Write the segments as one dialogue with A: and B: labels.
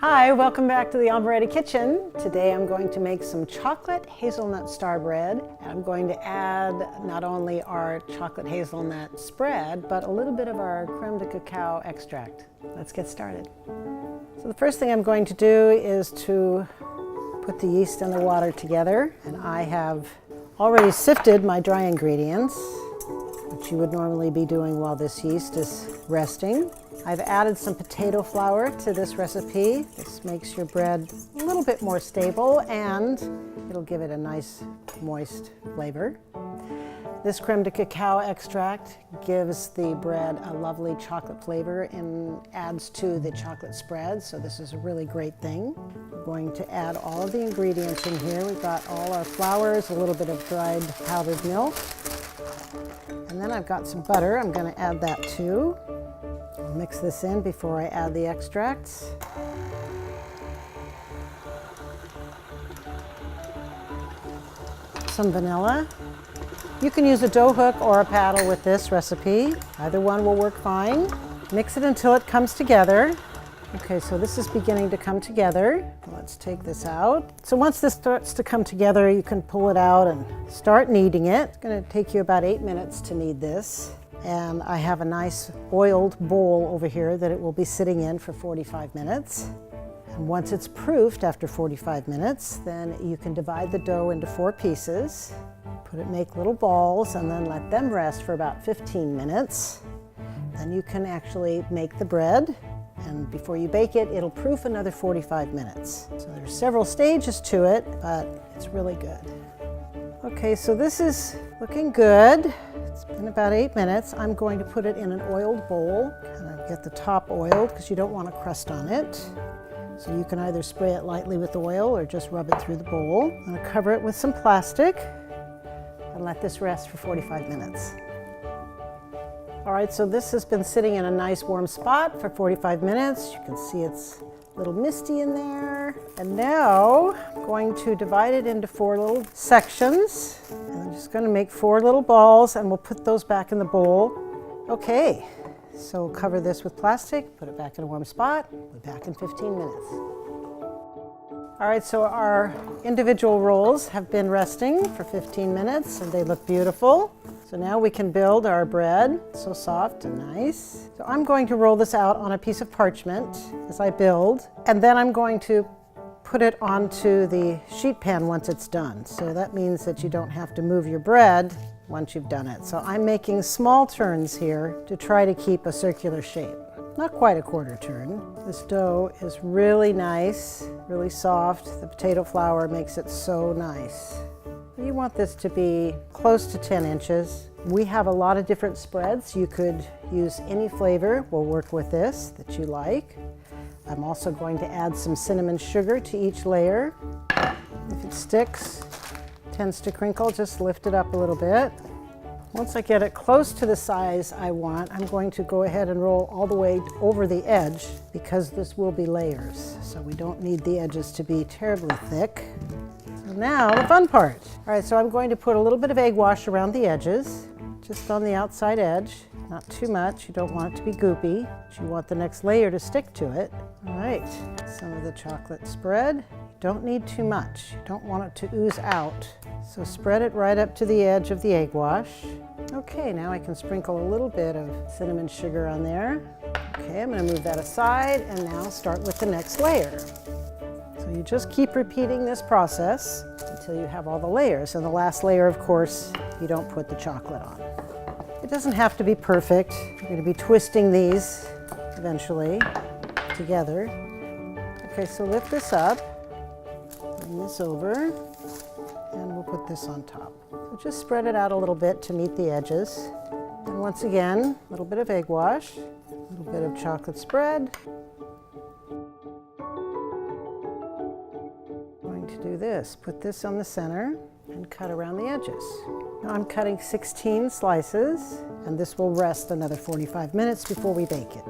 A: Hi, welcome back to the Amoretti kitchen. Today I'm going to make some chocolate hazelnut star bread. I'm going to add not only our chocolate hazelnut spread, but a little bit of our creme de cacao extract. Let's get started. So the first thing I'm going to do is to put the yeast and the water together. And I have already sifted my dry ingredients, which you would normally be doing while this yeast is resting. I've added some potato flour to this recipe. This makes your bread a little bit more stable and it'll give it a nice moist flavor. This creme de cacao extract gives the bread a lovely chocolate flavor and adds to the chocolate spread, so this is a really great thing. We're going to add all of the ingredients in here. We've got all our flours, a little bit of dried powdered milk, and then I've got some butter. I'm going to add that too. I'll mix this in before I add the extracts. Some vanilla. You can use a dough hook or a paddle with this recipe. Either one will work fine. Mix it until it comes together. Okay, so this is beginning to come together. Let's take this out. So once this starts to come together, you can pull it out and start kneading it. It's going to take you about 8 minutes to knead this. And I have a nice oiled bowl over here that it will be sitting in for 45 minutes. And once it's proofed after 45 minutes, then you can divide the dough into 4 pieces, make little balls, and then let them rest for about 15 minutes. Then you can actually make the bread, and before you bake it, it'll proof another 45 minutes. So there's several stages to it, but it's really good. Okay, so this is looking good. It's been about 8 minutes. I'm going to put it in an oiled bowl. Kind of get the top oiled because you don't want a crust on it. So you can either spray it lightly with oil or just rub it through the bowl. I'm going to cover it with some plastic and let this rest for 45 minutes. All right, so this has been sitting in a nice warm spot for 45 minutes. You can see it's a little misty in there. And now I'm going to divide it into 4 little sections. And I'm just going to make 4 little balls and we'll put those back in the bowl. Okay, so we'll cover this with plastic, put it back in a warm spot. We'll be back in 15 minutes. All right, so our individual rolls have been resting for 15 minutes and they look beautiful. So now we can build our bread, so soft and nice. So I'm going to roll this out on a piece of parchment as I build, and then I'm going to put it onto the sheet pan once it's done. So that means that you don't have to move your bread once you've done it. So I'm making small turns here to try to keep a circular shape. Not quite a quarter turn. This dough is really nice, really soft. The potato flour makes it so nice. You want this to be close to 10 inches. We have a lot of different spreads. You could use any flavor. We'll work with this that you like. I'm also going to add some cinnamon sugar to each layer. If it sticks, tends to crinkle, just lift it up a little bit. Once I get it close to the size I want, I'm going to go ahead and roll all the way over the edge because this will be layers. So we don't need the edges to be terribly thick. So now the fun part. All right, so I'm going to put a little bit of egg wash around the edges, just on the outside edge. Not too much, you don't want it to be goopy, but you want the next layer to stick to it. All right, some of the chocolate spread. You don't need too much. You don't want it to ooze out. So spread it right up to the edge of the egg wash. Okay, now I can sprinkle a little bit of cinnamon sugar on there. Okay, I'm going to move that aside and now start with the next layer. So you just keep repeating this process until you have all the layers. And the last layer, of course, you don't put the chocolate on. It doesn't have to be perfect. You're going to be twisting these eventually together. Okay, so lift this up, bring this over, and we'll put this on top. So just spread it out a little bit to meet the edges. And once again, a little bit of egg wash, a little bit of chocolate spread. I'm going to do this, put this on the center and cut around the edges. Now I'm cutting 16 slices, and this will rest another 45 minutes before we bake it.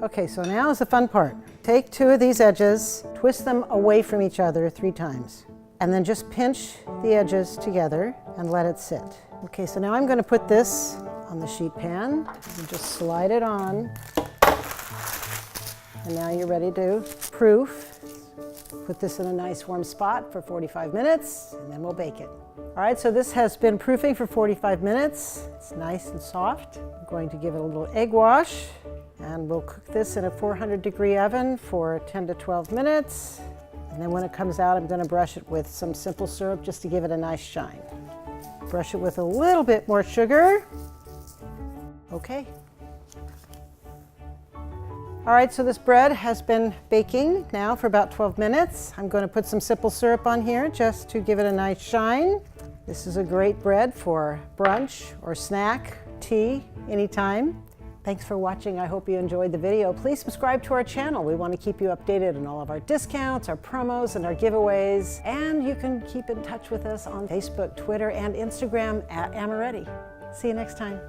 A: Okay, so now is the fun part. Take 2 of these edges, twist them away from each other 3 times, and then just pinch the edges together and let it sit. Okay, so now I'm going to put this on the sheet pan and just slide it on And now you're ready to proof. Put this in a nice warm spot for 45 minutes, and then we'll bake it. All right, so this has been proofing for 45 minutes. It's nice and soft. I'm going to give it a little egg wash, and we'll cook this in a 400-degree oven for 10 to 12 minutes. And then when it comes out, I'm going to brush it with some simple syrup just to give it a nice shine. Brush it with a little bit more sugar. Okay. All right, so this bread has been baking now for about 12 minutes. I'm going to put some simple syrup on here just to give it a nice shine. This is a great bread for brunch or snack, tea, anytime. Thanks for watching. I hope you enjoyed the video. Please subscribe to our channel. We want to keep you updated on all of our discounts, our promos, and our giveaways. And you can keep in touch with us on Facebook, Twitter, and Instagram at Amoretti. See you next time.